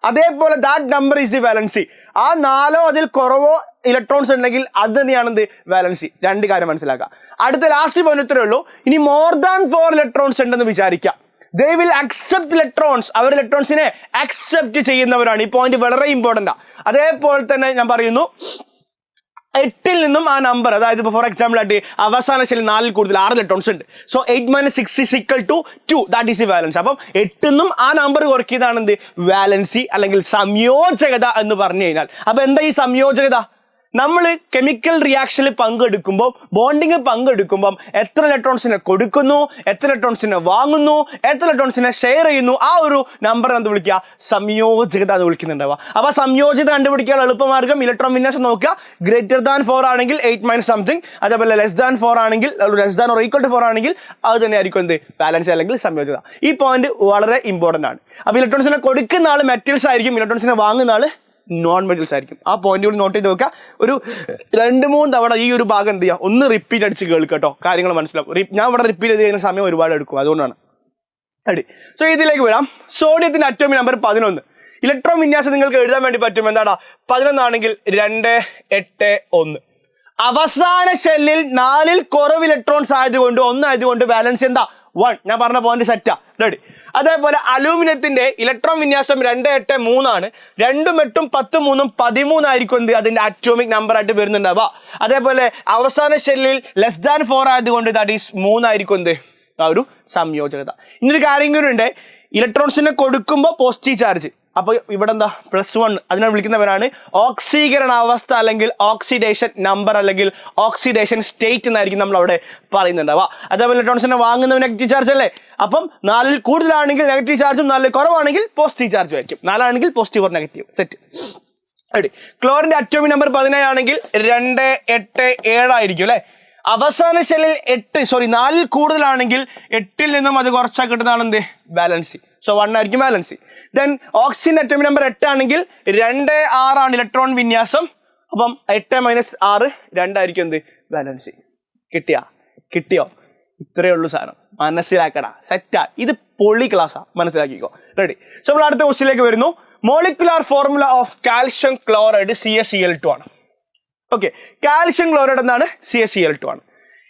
അതേപോലെ that number is the valency. ആ 4 അതിൽ കുറവോ ഇലക്ട്രോൺസ് ഉണ്ടെങ്കിൽ അത് തന്നെയാണ് എന്ത് വാലൻസി. 2 കാര്യം മനസ്സിലാക്കുക. അടുത്ത ലാസ്റ്റ് പോയിന്റ് ഇത്രേ ഉള്ളൂ. ഇനി മോർ ദാൻ 4 ഇലക്ട്രോൺസ് ഉണ്ടെന്ന് വിചാരിക്കാം. they will accept electrons. അവർ ഇലക്ട്രോൺസിനെ അക്സെപ്റ്റ് ചെയ്യുന്നവരാണ്. ഈ പോയിന്റ് വളരെ ഇമ്പോർട്ടൻ്റ്. അതേപോലെ തന്നെ ഞാൻ പറയുന്നു 8 നിന്നും ആ നമ്പർ, അതായത് ഇപ്പോൾ ഫോർ എക്സാമ്പിൾ ആയിട്ട് അവസാന ശരി 4 കൂടുതൽ 6 ഇലക്ട്രോൺസ് ഉണ്ട്. So 8 - 6 is equal to 2. That is the valency. അപ്പം 8 നിന്നും ആ നമ്പർ കുറയ്ക്കുന്നതാണ് എന്ത് വാലൻസി അല്ലെങ്കിൽ സംയോജകത എന്ന് പറഞ്ഞു കഴിഞ്ഞാൽ. അപ്പൊ എന്താ ഈ സംയോജകത? നമ്മൾ കെമിക്കൽ റിയാക്ഷനിൽ പങ്കെടുക്കുമ്പോൾ, ബോണ്ടിങ് പങ്കെടുക്കുമ്പോൾ എത്ര ഇലക്ട്രോൺസിനെ കൊടുക്കുന്നു, എത്ര ഇലക്ട്രോൺസിനെ വാങ്ങുന്നു, എത്ര ഇലക്ട്രോൺസിനെ ഷെയർ ചെയ്യുന്നു, ആ ഒരു നമ്പർ എന്ത് വിളിക്കുക? സംയോജകത എന്ന് വിളിക്കുന്നുണ്ടാവുക. അപ്പൊ സംയോജകത കണ്ടുപിടിക്കാനുള്ള എളുപ്പമാർഗം ഇലക്ട്രോൺ വിന്യാസം നോക്കുക. ഗ്രേറ്റർ ദാൻ 4 ആണെങ്കിൽ 8 - സംതിങ്, അതേപോലെ ലെസ് ദാൻ 4 ആണെങ്കിൽ, less than or equal to 4 ആണെങ്കിൽ അത് തന്നെ ആയിരിക്കും എന്ത് ബാലൻസ് അല്ലെങ്കിൽ സംയോജകത. ഈ പോയിന്റ് വളരെ ഇമ്പോർട്ടന്റ് ആണ്. അപ്പൊ ഇലക്ട്രോൺസിനെ കൊടുക്കുന്ന ആൾ മെറ്റൽസ് ആയിരിക്കും, ഇലക്ട്രോൺസിനെ വാങ്ങുന്ന ആള് നോൺ മെറ്റൽസ് ആയിരിക്കും. ആ പോയിന്റ് കൂടി നോട്ട് ചെയ്ത് വെക്കുക. ഒരു 2-3 തവണ ഈ ഒരു ഭാഗം എന്ത് ചെയ്യുക, ഒന്ന് റിപ്പീറ്റ് അടിച്ച് കേൾക്കുക കേട്ടോ. കാര്യങ്ങൾ മനസ്സിലാവും. ഞാൻ ഇവിടെ റിപ്പീറ്റ് ചെയ്ത് കഴിഞ്ഞ സമയം ഒരുപാട് എടുക്കും, അതുകൊണ്ടാണ്. സോ ഇതിലേക്ക് വരാം. സോഡിയത്തിന്റെ അറ്റോമിക് നമ്പർ 11. ഇലക്ട്രോൺ വിന്യാസം നിങ്ങൾക്ക് എഴുതാൻ വേണ്ടി പറ്റും. എന്താടാ 11 ആണെങ്കിൽ 2, 8, 1. അവസാന ഷെല്ലിൽ 4 കുറവ് ഇലക്ട്രോൺസ് ആയതുകൊണ്ട് 1 ആയതുകൊണ്ട് ബാലൻസ് എന്താ 1. ഞാൻ പറഞ്ഞ പോയിന്റ് സെറ്റാ. റെഡി. അതേപോലെ അലൂമിനിയത്തിന്റെ ഇലക്ട്രോൺ വിന്യാസം 2, 8, 3 ആണ്. 2, 8, 10, 3, 13 ആയിരിക്കും എന്ത് അതിന്റെ അറ്റോമിക് നമ്പർ ആയിട്ട് വരുന്നുണ്ടാവുക. അതേപോലെ അവസാന ഷെല്ലിൽ ലെസ് ദാൻ 4 ആയതുകൊണ്ട് ദാറ്റ് ഈസ് 3 ആയിരിക്കും എന്ത് ആ ഒരു സംയോജകത. ഇന്നൊരു കാര്യം കൂടി ഉണ്ട്. ഇലക്ട്രോൺസിനെ കൊടുക്കുമ്പോൾ പോസിറ്റീവ് ചാർജ്. അപ്പൊ ഇവിടെ എന്താ +1, അതിനെ വിളിക്കുന്നവരാണ് ഓക്സീകരണ അവസ്ഥ അല്ലെങ്കിൽ ഓക്സിഡേഷൻ നമ്പർ അല്ലെങ്കിൽ ഓക്സിഡേഷൻ സ്റ്റേറ്റ് എന്നായിരിക്കും നമ്മൾ അവിടെ പറയുന്നുണ്ടാവുക. അതേപോലെ ഇലക്ട്രോൺസിനെ വാങ്ങുന്നവർ നെഗറ്റീവ് ചാർജ് അല്ലേ. അപ്പം 4 കൂടുതലാണെങ്കിൽ നെഗറ്റീവ് ചാർജും 4 കുറവാണെങ്കിൽ പോസിറ്റീവ് ചാർജും ആയിരിക്കും. 4 ആണെങ്കിൽ positive or negative. Set. Ready. ക്ലോറിന്റെ അറ്റോമിക് നമ്പർ 17 ആണെങ്കിൽ 2, 8, 7 ആയിരിക്കും അല്ലെ. അവസാന ഷെല്ലിൽ 4 കൂടുതലാണെങ്കിൽ 8 നിന്നും അത് കുറച്ചാൽ കിട്ടുന്നതാണ് എന്ത് ബാലൻസി. സോ 1 ആയിരിക്കും ബാലൻസി. ദെൻ ഓക്സിജൻ അറ്റോമിക് നമ്പർ 8 ആണെങ്കിൽ 2, 6 ആണ് ഇലക്ട്രോൺ വിന്യാസം. അപ്പം 8 - 6 2 ആയിരിക്കും എന്ത് ബാലൻസി. കിട്ടിയോ? ഇത്രയേ ഉള്ളൂ സാധനം. മനസ്സിലാക്കടാ. സെറ്റാ. ഇത് പൊളി ക്ലാസ്സാ, മനസ്സിലാക്കിക്കോ. റെഡി. സോ നമ്മൾ അടുത്ത ക്വസ്റ്റിലേക്ക് വരുന്നു. Molecular formula of calcium chloride CaCl2 ആണ്. ഓക്കെ, കാൽഷ്യം ക്ലോറൈഡ് എന്താണ്? CaCl2 ആണ്.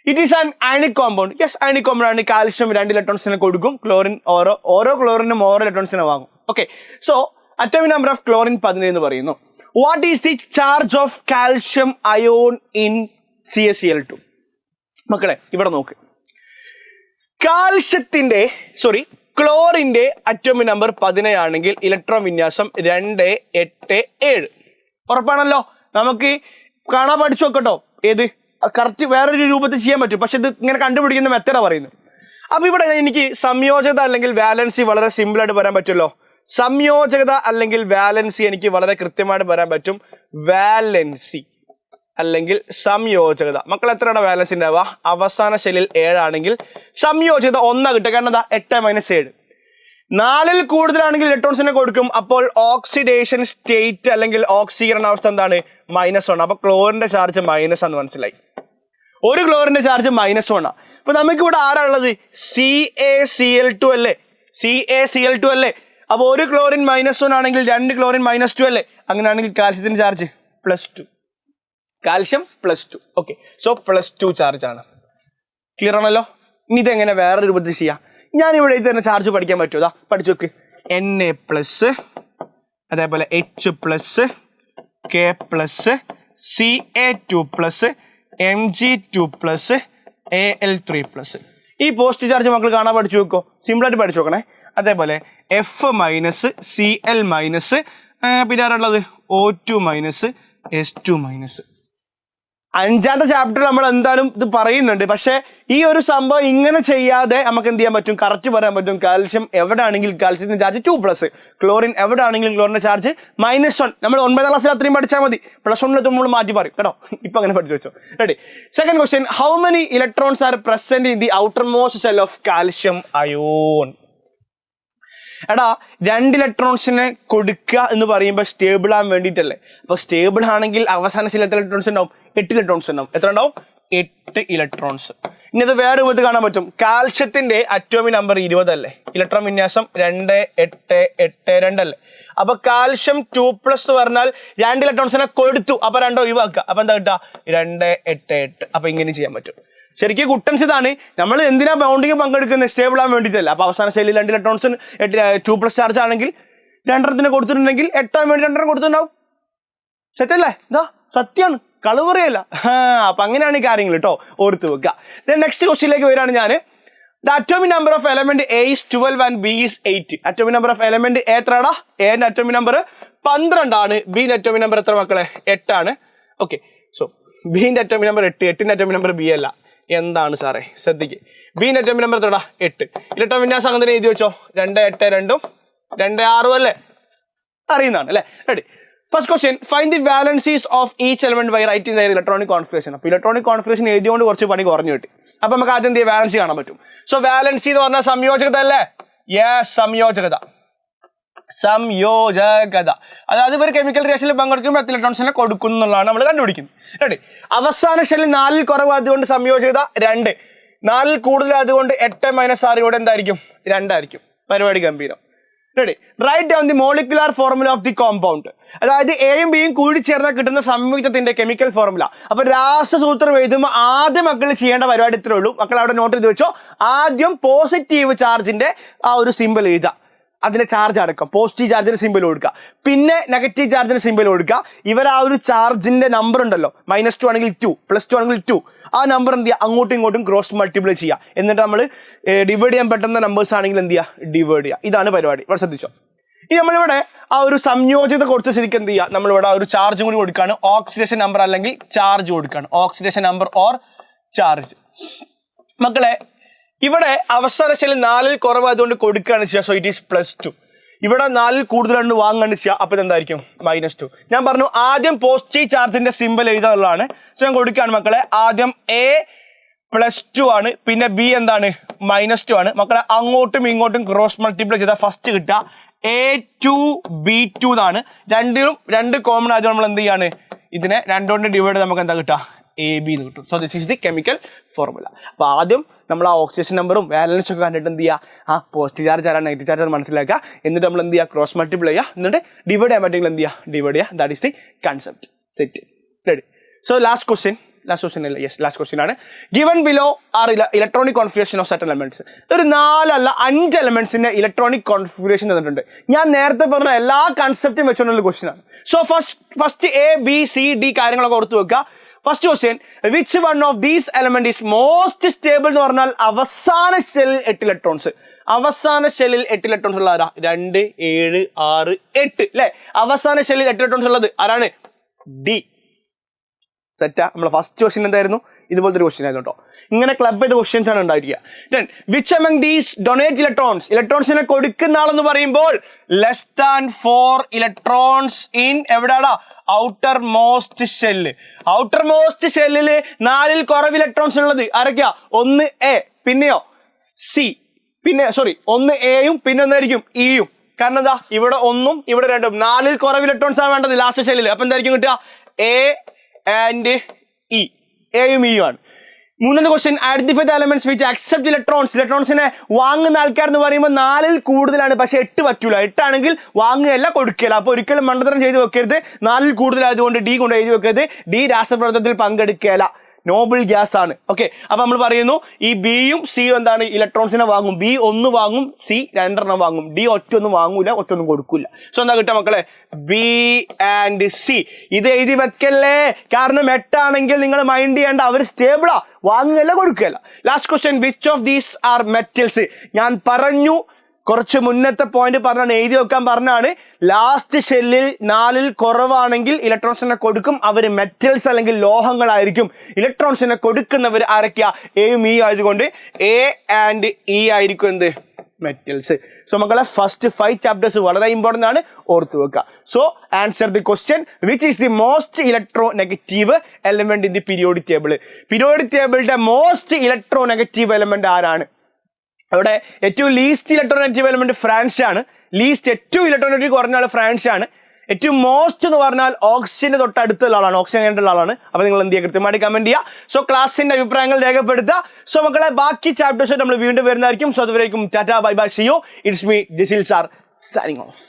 It is an ionic compound. Yes, ionic compound ആണ്. കാൽഷ്യം 2 ഇലക്ട്രോൺസിനെ കൊടുക്കും, ക്ലോറിൻ ഓരോ ക്ലോറിനും 6 ഇലക്ട്രോൺസിനെ വാങ്ങും. Okay, so atomic number of chlorine 17 എന്ന് പറയുന്നു. What is the charge of calcium ion in CaCl2? മക്കളെ ഇവിടെ നോക്ക്. ക്ലോറിന്റെ അറ്റോമിക് നമ്പർ 17 ആണെങ്കിൽ ഇലക്ട്രോൺ വിന്യാസം 2, 8, 7. ഉറപ്പാണല്ലോ. നമുക്ക് കാണാൻ പഠിച്ചു നോക്കട്ടോ. ഏത് കറക്റ്റ് വേറൊരു രൂപത്തിൽ ചെയ്യാൻ പറ്റും, പക്ഷെ ഇത് ഇങ്ങനെ കണ്ടുപിടിക്കുന്ന മെത്തേഡാ പറയുന്നത്. അപ്പൊ ഇവിടെ എനിക്ക് സംയോജകത അല്ലെങ്കിൽ വാലൻസി വളരെ സിമ്പിൾ ആയിട്ട് പറയാൻ പറ്റുമല്ലോ. സംയോജകത അല്ലെങ്കിൽ വാലൻസി എനിക്ക് വളരെ കൃത്യമായിട്ട് പറയാൻ പറ്റും. വാലൻസി അല്ലെങ്കിൽ സംയോജകത. മക്കൾ എത്രയാണ് വാലൻസി ഉണ്ടാവുക? അവസാന ഷെല്ലിൽ 7 ആണെങ്കിൽ സംയോജകത 1 കിട്ടുക. കാരണം എന്താ 8 - 7. 4 കൂടുതലാണെങ്കിൽ ഇലക്ട്രോൺസിനെ കൊടുക്കും. അപ്പോൾ ഓക്സിഡേഷൻ സ്റ്റേറ്റ് അല്ലെങ്കിൽ ഓക്സീകരണ അവസ്ഥ എന്താണ്? -1. അപ്പൊ ക്ലോറിന്റെ ചാർജ് മൈനസ് ആണെന്ന് മനസ്സിലായി. ഒരു ക്ലോറിന്റെ ചാർജ് -1 ആണ്. അപ്പൊ നമുക്ക് ഇവിടെ ആരാളുള്ളത്? CaCl2 അല്ലേ. CaCl2 അല്ലേ. അപ്പൊ ഒരു ക്ലോറിൻ -1 ആണെങ്കിൽ 2 ക്ലോറിൻ -2 അല്ലേ. അങ്ങനെയാണെങ്കിൽ കാൽഷ്യത്തിന്റെ charge +2. Calcium +2. Okay, so +2 charge ആണ്. ക്ലിയർ ആണല്ലോ. ഇനി ഇതെങ്ങനെ വേറെ രൂപത്തിൽ ചെയ്യാം? ഞാനിവിടെ ഇത് തന്നെ ചാർജ് പഠിക്കാൻ പറ്റുമോ? പഠിച്ചു നോക്ക്. Na+, അതേപോലെ H+, K+, Ca2+, Mg2+, Al3+. ഈ പോസിറ്റീവ് ചാർജ് മക്കൾ കാണാൻ പഠിച്ചു വെക്കോ, സിമ്പിളായിട്ട് പഠിച്ചു നോക്കണേ. അതേപോലെ F- Cl-, പിന്നെ ആരുള്ളത് O2-, S2-. അഞ്ചാമത്തെ ചാപ്റ്ററിൽ നമ്മൾ എന്തായാലും ഇത് പറയുന്നുണ്ട്. പക്ഷേ ഈ ഒരു സംഭവം ഇങ്ങനെ ചെയ്യാതെ നമുക്ക് എന്ത് ചെയ്യാൻ പറ്റും, കറക്റ്റ് പറയാൻ പറ്റും. കാൽഷ്യം എവിടെ ആണെങ്കിലും കാൽഷ്യത്തിന്റെ ചാർജ് 2+, ക്ലോറിൻ എവിടെ ആണെങ്കിലും ക്ലോറിന്റെ ചാർജ് -1. നമ്മൾ 9ാം ക്ലാസ്സിൽ അത്രയും പഠിച്ചാൽ മതി. +1 നമ്മൾ മാറ്റി പറയും കേട്ടോ. ഇപ്പൊ അങ്ങനെ പഠിച്ചു വെച്ചോ. Ready. Second question, how many electrons R present in the outer most shell of calcium ion? എടാ 2 ഇലക്ട്രോൺസിനെ കൊടുക്കുക എന്ന് പറയുമ്പോൾ സ്റ്റേബിൾ ആകാൻ വേണ്ടിയിട്ടല്ലേ. അപ്പൊ സ്റ്റേബിൾ ആണെങ്കിൽ അവസാന ഷെല്ലിൽ എത്ര ഇലക്ട്രോൺസ് ഉണ്ടാവും? 8 ഇലക്ട്രോൺസ് ഉണ്ടാവും. എത്ര ഉണ്ടാവും? 8 ഇലക്ട്രോൺസ്. ഇനി അത് വേറെ വിധത്തിൽ കാണാൻ പറ്റും. കാൽഷ്യത്തിന്റെ അറ്റോമിക് നമ്പർ 20 അല്ലേ, ഇലക്ട്രോൺ വിന്യാസം 2, 8, 8, 2 അല്ലേ. അപ്പൊ കാൽഷ്യം 2+ എന്ന് പറഞ്ഞാൽ 2 ഇലക്ട്രോൺസിനെ കൊടുത്തു, അപ്പൊ 2 ഒഴിവാക്കുക. അപ്പൊ എന്താ കിട്ടുക? 2, 8, 8. അപ്പൊ ഇങ്ങനെ ചെയ്യാൻ പറ്റും. ശരിക്കും കുട്ടൻസ് ഇതാണ്. നമ്മൾ എന്തിനാ ബൗണ്ടിങ് പങ്കെടുക്കുന്നത്? സ്റ്റേബിൾ ആകാൻ വേണ്ടിയിട്ടല്ല. അപ്പൊ അവസാന ശൈലിയിൽ 2 ഇലക്ട്രോൺസിന് 2+ ചാർജ് ആണെങ്കിൽ 2 കൊടുത്തിട്ടുണ്ടെങ്കിൽ 8 ആൻ വേണ്ടി 2 കൊടുത്തിട്ടുണ്ടാവും. സെറ്റല്ലേ? ഇതാ സത്യമാണ്, കളുപറയല്ല. അപ്പൊ അങ്ങനെയാണ് ഈ കാര്യങ്ങൾ കേട്ടോ, ഓർത്ത് വെക്കുക. നെക്സ്റ്റ് ക്വസ്റ്റ്യനിലേക്ക് വരികയാണ് ഞാൻ. The atomic number of element A is 12 and B is 8. Atomic number of element A എത്രടാ? എന്റെ അറ്റോമിക് നമ്പർ 12 ആണ്. ബിന്റെ അറ്റോമിക് നമ്പർ എത്ര മക്കളെ? 8 ആണ്. ഓക്കെ, സോ ബിന്റെ അറ്റോമിക് നമ്പർ 8, 8ന്റെ അറ്റോമിക് നമ്പർ B അല്ല. എന്താണ് സാറേ? ശ്രദ്ധിക്കുക, ബിന്റെ അറ്റോമിക് നമ്പർ എത്രടാ? 8. ഇലക്ട്രോൺ വിന്യാസം അങ്ങനെ എഴുതി വെച്ചോ, 2, 8, 2, 2, 6 അല്ലേ? അറിയുന്നതാണ് അല്ലേ? Ready. First question, find the valencies of each element by writing their electronic configuration. അപ്പോൾ ഇലക്ട്രോണിക് കോൺഫിഗറേഷൻ എഴുതിയോണ്ട് കുറച്ച് പണി കുറഞ്ഞു കിട്ടി. അപ്പൊ നമുക്ക് ആദ്യം എന്ത് ചെയ്യാം? വാലൻസി കാണാൻ പറ്റും. സോ വാലൻസി എന്ന് പറഞ്ഞാൽ സംയോജകത അല്ലേ? യെസ്, സംയോജകത. അതായത് ഒരു കെമിക്കൽ റിയാക്ഷനിൽ പങ്കെടുക്കുമ്പോൾ എത്ര ഇലക്ട്രോൺസിനെ കൊടുക്കുന്നു എന്നുള്ളതാണ് നമ്മൾ കണ്ടുപിടിക്കുന്നത്. റെഡി. അവസാന ഷെല്ലിൽ 4ൽ കുറവായതുകൊണ്ട് സംയോജകത 2, 4ൽ കൂടുതലായതുകൊണ്ട് 8 - 6 ഇവിടെ എന്തായിരിക്കും? 2 ആയിരിക്കും. പരിപാടി ഗംഭീരം. Ready. Write down the molecular formula of the compound. അതായത് എയും ബിയും കൂടി ചേർന്നാൽ കിട്ടുന്ന സംയുക്തത്തിന്റെ കെമിക്കൽ ഫോർമുല. അപ്പൊ രാസസൂത്രം എഴുതുമ്പോൾ ആദ്യം മക്കൾ ചെയ്യേണ്ട പരിപാടി ഇത്രേ ഉള്ളൂ. മക്കൾ അവിടെ നോട്ട് ചെയ്ത് വെച്ചോ. ആദ്യം പോസിറ്റീവ് ചാർജിന്റെ ആ ഒരു സിമ്പിൾ എഴുതുക, അതിന്റെ ചാർജ് അടക്കം. പോസിറ്റീവ് ചാർജിന്റെ സിമ്പിൾ കൊടുക്കുക, പിന്നെ നെഗറ്റീവ് ചാർജിന്റെ സിമ്പിൾ കൊടുക്കുക. ഇവർ ആ ഒരു ചാർജിന്റെ നമ്പർ ഉണ്ടല്ലോ, -2 ആണെങ്കിൽ 2, +2 ആണെങ്കിൽ 2, ആ നമ്പർ എന്ത് ചെയ്യുക? അങ്ങോട്ടും ഇങ്ങോട്ടും ക്രോസ് മൾട്ടിപ്ലൈ ചെയ്യുക. എന്നിട്ട് നമ്മൾ ഡിവൈഡ് ചെയ്യാൻ പറ്റുന്ന നമ്പേഴ്സ് ആണെങ്കിൽ എന്ത് ചെയ്യുക? ഡിവൈഡ് ചെയ്യുക. ഇതാണ് പരിപാടി. ഇവിടെ ശ്രദ്ധിച്ചോ. ഇനി നമ്മളിവിടെ ആ ഒരു സംയോജിത കൊടുത്ത ശരിക്കും എന്ത് ചെയ്യുക? നമ്മളിവിടെ ആ ഒരു ചാർജും കൂടി കൊടുക്കുകയാണ്. ഓക്സിഡേഷൻ നമ്പർ അല്ലെങ്കിൽ ചാർജ് കൊടുക്കുകയാണ്. Oxidation number or charge. മക്കളെ ഇവിടെ അവസാന ശൈലി 4ൽ കുറവായതുകൊണ്ട് കൊടുക്കുകയാണ് ചെയ്യുക. So it is +2. ഇവിടെ 4ൽ കൂടുതലുണ്ട് വാങ്ങാണ്ട് ചെയ്യുക. അപ്പൊ ഇതെന്തായിരിക്കും? -2. ഞാൻ പറഞ്ഞു ആദ്യം പോസിറ്റീവ് ചാർജിന്റെ സിമ്പിൾ എഴുതാനുള്ളതാണ്. സോ ഞാൻ കൊടുക്കുകയാണ് മക്കളെ. ആദ്യം A +2 ആണ്, പിന്നെ B എന്താണ്? -2 ആണ്. മക്കളെ അങ്ങോട്ടും ഇങ്ങോട്ടും ക്രോസ് മൾട്ടിപ്ലൈ ചെയ്താൽ ഫസ്റ്റ് കിട്ടുക A2B2 എന്നാണ്. രണ്ടിലും 2 കോമൺ ആയതുകൊണ്ട് നമ്മൾ എന്ത് ചെയ്യാണ്? ഇതിനെ 2 കൊണ്ട് ഡിവൈഡ് നമുക്ക് എന്താ കിട്ടുക? AB എന്ന് കിട്ടും. So this is the chemical formula. അപ്പൊ ആദ്യം നമ്മൾ ആ ഓക്സിജൻ നമ്പറും വാലൻസും ഒക്കെ കണ്ടിട്ട് എന്ത് ചെയ്യുക? ആ പോസിറ്റീവ് ചാർജ് ആരാണ് നെഗറ്റീവ് ചാർജ് മനസ്സിലാക്കുക. എന്നിട്ട് നമ്മൾ എന്ത് ചെയ്യുക? ക്രോസ് മൾട്ടിപ്ലൈ ചെയ്യുക. എന്നിട്ട് ഡിവൈഡ് ചെയ്യാൻ പറ്റുമെങ്കിൽ എന്ത് ചെയ്യുക? ഡിവൈഡ് ചെയ്യുക. That is the concept. Set. Ready. So last question അല്ല, യെസ്, ലാസ്റ്റ് ക്വസ്റ്റ്യൻ ആണ്. Given below are electronic configuration of certain elements. ഒരു 4 അല്ല 5 എലമെന്റ്സിന്റെ ഇലക്ട്രോണിക് കോൺഫിഗറേഷൻ തന്നിട്ടുണ്ട്. ഞാൻ നേരത്തെ പറഞ്ഞ എല്ലാ കൺസെപ്റ്റും വെച്ചുകൊണ്ടുള്ള ക്വസ്റ്റ്യൻ ആണ്. So first A, B, C, D കാര്യങ്ങളൊക്കെ ഓർത്ത് വെക്കുക. First question, which one of these element is most stable എന്ന് പറഞ്ഞാൽ അവസാന ഷെല്ലിൽ 8 ഇലക്ട്രോൺസ്. അവസാന ഷെല്ലിൽ 8 ഇലക്ട്രോൺസ് ഉള്ള ആരാ? 2, 7, 6, 8 അല്ലെ? അവസാന ഷെല്ലിൽ 8 ഇലക്ട്രോൺസ് ഉള്ളത് ആരാണ്? D. സെറ്റാ. നമ്മളെ ഫസ്റ്റ് ക്വസ്റ്റ്യൻ എന്തായിരുന്നു? ഇതുപോലത്തെ ഒരു ക്വസ്റ്റ്യൻ ആയിരുന്നു കേട്ടോ. ഇങ്ങനെ ക്ലബ് ചെയ്ത ക്വസ്റ്റ്യൻസ് ആണ് ഉണ്ടായിരിക്കുക. Which among these donate electrons? ഇലക്ട്രോൺസിനെ കൊടുക്കുന്ന ആളെന്ന് പറയുമ്പോൾ <4 ഇലക്ട്രോൺസ് ഇൻ എവിടെയാടാ? Outermost shell. Outermost ഷെല്ലില് 4ൽ കുറവ് ഇലക്ട്രോൺസ് ഉള്ളത് ആരൊക്കെയാ? 1 A, പിന്നെയോ C, പിന്നെ ഒന്ന് എയും പിന്നെ ഒന്നായിരിക്കും ഇയും. കാരണം എന്താ? ഇവിടെ 1ഉം ഇവിടെ 2ഉം. 4ൽ കുറവ് ഇലക്ട്രോൺസ് ആണ് വേണ്ടത് ലാസ്റ്റ് ഷെല്ലിൽ. അപ്പൊ എന്തായിരിക്കും കിട്ടുക? A and E. എയും ഇയും ആണ്. മൂന്നാമത്തെ question, identify the elements which accept electrons. ഇലക്ട്രോൺസിനെ വാങ്ങുന്ന ആൾക്കാർ എന്ന് പറയുമ്പോൾ 4ൽ കൂടുതലാണ്, പക്ഷെ 8 പറ്റൂല. 8 ആണെങ്കിൽ വാങ്ങുകയല്ല, കൊടുക്കുകയല്ല. അപ്പൊ ഒരിക്കലും മണ്ടത്തരം ചെയ്ത് വെക്കരുത്. 4ൽ കൂടുതലായതുകൊണ്ട് D കൊണ്ട് എഴുതി വെക്കരുത്. D രാസപ്രവർത്തനത്തിൽ പങ്കെടുക്കുകയല്ല. നോബിൾ ഗ്യാസ് ആണ്. ഓക്കെ, അപ്പൊ നമ്മൾ പറയുന്നു ഈ ബിയും സിയും എന്താണ്, ഇലക്ട്രോൺസിനെ വാങ്ങും. ബി 1 വാങ്ങും, സി 2 വാങ്ങും. ഡി ഒറ്റൊന്നും വാങ്ങൂല, ഒറ്റൊന്നും കൊടുക്കൂല. സോ എന്താ കിട്ടുക മക്കളെ, ബി ആൻഡ് സി. ഇത് എഴുതി വെക്കല്ലേ, കാരണം 8 ആണെങ്കിൽ നിങ്ങൾ മൈൻഡ് ചെയ്യേണ്ട, അവർ സ്റ്റേബിളാ, വാങ്ങുകയല്ല കൊടുക്കുകയല്ല. Last question, which of these are metals? ഞാൻ പറഞ്ഞു, കുറച്ച് മുന്നത്തെ പോയിന്റ് പറഞ്ഞാണ്, എഴുതി വെക്കാൻ പറഞ്ഞാണ്. ലാസ്റ്റ് ഷെല്ലിൽ 4ൽ കുറവാണെങ്കിൽ ഇലക്ട്രോൺസിനെ കൊടുക്കും, അവർ മെറ്റൽസ് അല്ലെങ്കിൽ ലോഹങ്ങളായിരിക്കും. ഇലക്ട്രോൺസിനെ കൊടുക്കുന്നവർ ആരൊക്കെയാ, എയും ഇ ആയതുകൊണ്ട് എ ആൻഡ് ഇ ആയിരിക്കും എന്ത്, മെറ്റൽസ്. സോ മക്കളെ ഫസ്റ്റ് 5 ചാപ്റ്റേഴ്സ് വളരെ ഇമ്പോർട്ടൻ്റ് ആണ്, ഓർത്തു വെക്കുക. So answer the question, which is the most electronegative element in the periodic table. Periodic ടേബിളിന്റെ മോസ്റ്റ് ഇലക്ട്രോ നെഗറ്റീവ് എലമെന്റ് ആരാണ്? അവിടെ ഏറ്റവും least electronegative element France ആണ്. ലീസ്റ്റ് ഏറ്റവും ഇലക്ട്രോ നെഗറ്റീവ് കുറഞ്ഞ ആൾ ഫ്രാൻസ് ആണ്. ഏറ്റവും മോസ്റ്റ് എന്ന് പറഞ്ഞാൽ ഓക്സിജന്റെ തൊട്ടടുത്തുള്ള ആളാണ്, ഓക്സിജൻ കഴിഞ്ഞിട്ടുള്ള ആളാണ്. അപ്പൊ നിങ്ങൾ എന്ത് ചെയ്യുക, കൃത്യമായിട്ട് കമന്റ് ചെയ്യുക. സോ ക്ലാസിന്റെ അഭിപ്രായങ്ങൾ രേഖപ്പെടുത്തുക. സോ മക്കളെ ബാക്കി ചാപ്റ്റേഴ്സ് നമ്മൾ വീണ്ടും വരുന്നതായിരിക്കും. സോ അതുവരേക്കും tata bye bye, see you. It's me Jisil sir signing of.